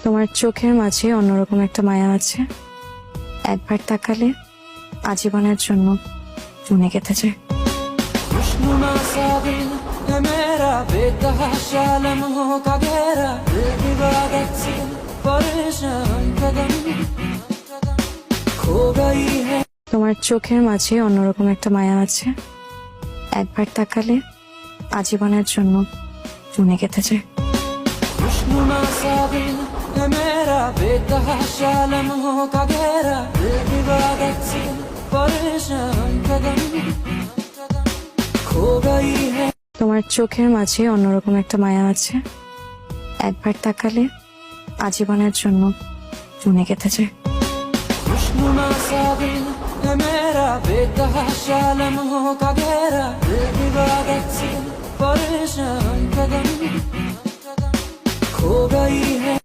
তোমার চোখের মাঝে অন্যরকম একটা মায়া আছে। একবার তাকালে আজীবনের জন্য চুনে গেঁথে যায়। खुशनुमा सा दिल है मेरा बेतहाशा लम्हों का घेरा दिल इबादत से परेशान कदम खो गई है। তোমার চোখের মাঝে অন্যরকম একটা মায়া আছে। একবার তাকালে আজীবনের জন্য চুনে গেঁথে যায়। खुशनुमा सा दिल है मेरा बेतहाशा लम्हों का घेरा दिल इबादत से परेशान कदम खो गई है। তোমার চোখের মাঝে অন্যরকম একটা মায়া আছে। একবার তাকালে আজীবনের জন্য চুনে গেঁথে যায়। खुशनुमा सा दिल है मेरा बेतहाशा लम्हों का घेरा दिल इबादत से परेशान कदम खो गई है।